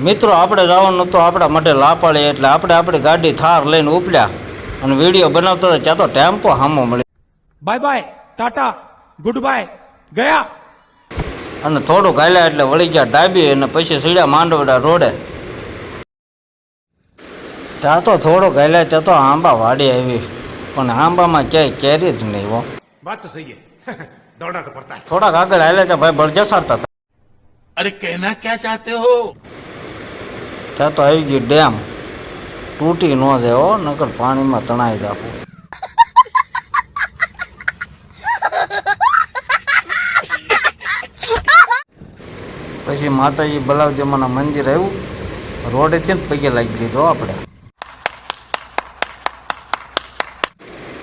મિત્રો આપણે જવાનું તો આપણા માટે લાપાળી, એટલે આપણે આપણી ગાડી થાર લઈને ઉપડ્યા અને વિડીયો બનાવતા હતા. ત્યાં તો ટેમ્પો હામો મળી. Bye bye tata good bye ગયા અને થોડુંક હાલ્યા એટલે વળી ગયા ડાબી અને પછી સીડ્યા માંડવડા રોડે. ત્યાં તો થોડુંક હાલ્યા ત્યાં તો આંબા વાડી આવી, પણ આંબામાં ક્યાંય કેરી જ નહીં હો. बात तो सही है दौड़ना तो पड़ता है। થોડાક આગળ હાલ્યા ત્યાં ભાઈ બળજસારતા હતા. अरे कहना क्या चाहते हो? ત્યાં તો આવી ગઈ ડેમ, તૂટી ન જાય હો, નકર પાણીમાં તણાઈ જાપું. પછી માતાજી બલાવજીમાના મંદિર આવ્યું, રોડેથી જ પગે લાગી લીધો આપણે.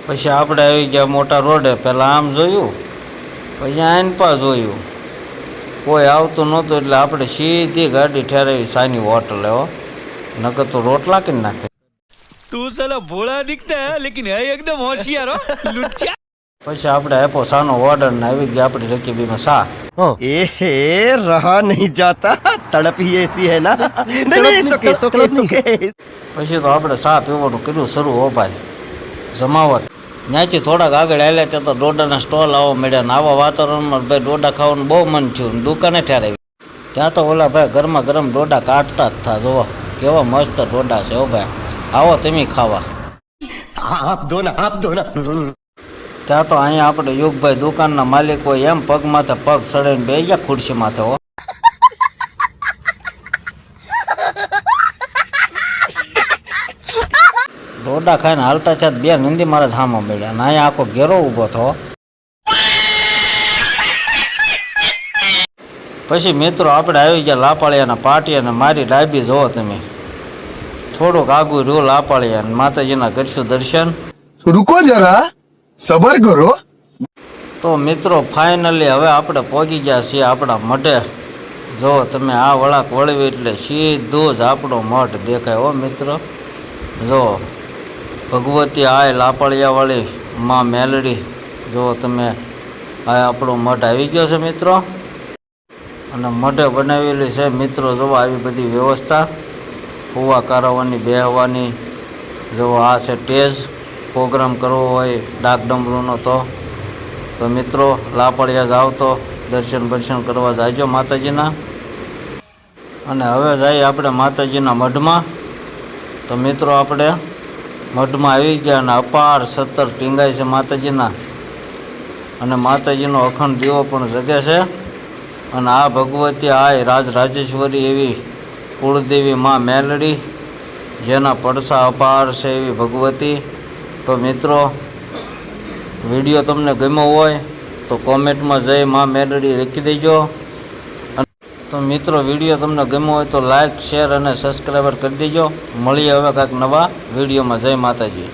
પછી આપણે આવી ગયા મોટા રોડે. પહેલાં આમ જોયું, પછી આઈન પા જોયું, કોઈ આવતું નહોતું એટલે આપણે સીધી ગાડી ઠેરાવી સાની હોટલ હો, નકર તો રોટલા કે નાખે. तू साला भोला दिखता है लेकिन है एकदम होशियार हो लुच्चा। પછી આપણે આપ્યો સાનો ઓર્ડર ને આવી ગયા આપણી રકીબીમાં સા. एहे रहा नहीं जाता, तड़प ही ऐसी है ना। नहीं सुके सुके सुके। પછી તો આપણે સા પીવાનું કર્યું શરૂ. હો ભાઈ જમાવટ. ત્યાંથી થોડાક આગળ હાલ્યા ત્યાં તો ડોડાના સ્ટોલ આવવા મળ્યા ને આવા વાતાવરણમાં ભાઈ ડોડા ખાવાનું બહુ મન થયું. દુકાને ઠેરાવી. ત્યાં તો ઓલા ભાઈ ગરમા ગરમ ડોડા કાઢતા જ થા. જોવો કેવા મસ્ત ડોડા છે. હો ભાઈ આવો તમે ખાવા. आप दो ना, आप दो ना। ત્યાં તો અહીંયા આપણે યુગભાઈ દુકાનના માલિક હોય એમ પગ માથે પગ સડાઈને બે ગયા ખુરશી માથે. હો ડોડા ખાઈને હાલતા ત્યાં બે નંદી મારા ધામમાં મળ્યા ને અહીંયા આખો ઘેરો ઊભો થયો. પછી મિત્રો આપણે આવી ગયા લાપાળિયાના પાટિયા ને મારી ડાબી જોવો તમે. થોડુંક આગું રહ્યું લાપાળિયા ને માતાજીના કરશું દર્શન. रुको जरा सबर करो। તો મિત્રો ફાઇનલી હવે આપણે પહોંચી ગયા છીએ આપણા મઢે. જો તમે આ વળાક વળવી એટલે સીધું જ આપણો મઠ દેખાય. હો મિત્રો જો ભગવતી આય લાપાળિયાવાળી માં મેલડી. જો તમે આ આપણો મઠ આવી ગયો છે મિત્રો, અને મઢે બનાવેલી છે મિત્રો. જો આવી બધી વ્યવસ્થા હુવા કારવાની, બેહવાની. જો આ છે ટેજ, પ્રોગ્રામ કરવો હોય ડાક ડમરૂનો તો મિત્રો લાપાળિયા જાવ તો દર્શન બર્શન કરવા જાયજો માતાજીના. અને હવે જઈએ આપણે માતાજીના મઢમાં. તો મિત્રો આપણે મઢમાં આવી ગયા અને અપાર 17 ટીંગાઈ છે માતાજીના, અને માતાજીનો અખંડ દીવો પણ જગે છે. અને આ ભગવતી આય રાજરાજેશ્વરી એવી કુળદેવી માં મેલડી, જેના પડસા અપાર છે એવી ભગવતી. તો મિત્રો વિડીયો તમને ગમ્યો હોય તો કોમેન્ટમાં જય માં મેલડી લખી દેજો. તો મિત્રો વિડીયો તમને ગમ્યો હોય તો લાઈક, શેર અને સબસ્ક્રાઈબર કરી દેજો. મળીએ હવે કાંઈક નવા વિડીયોમાં. જય માતાજી.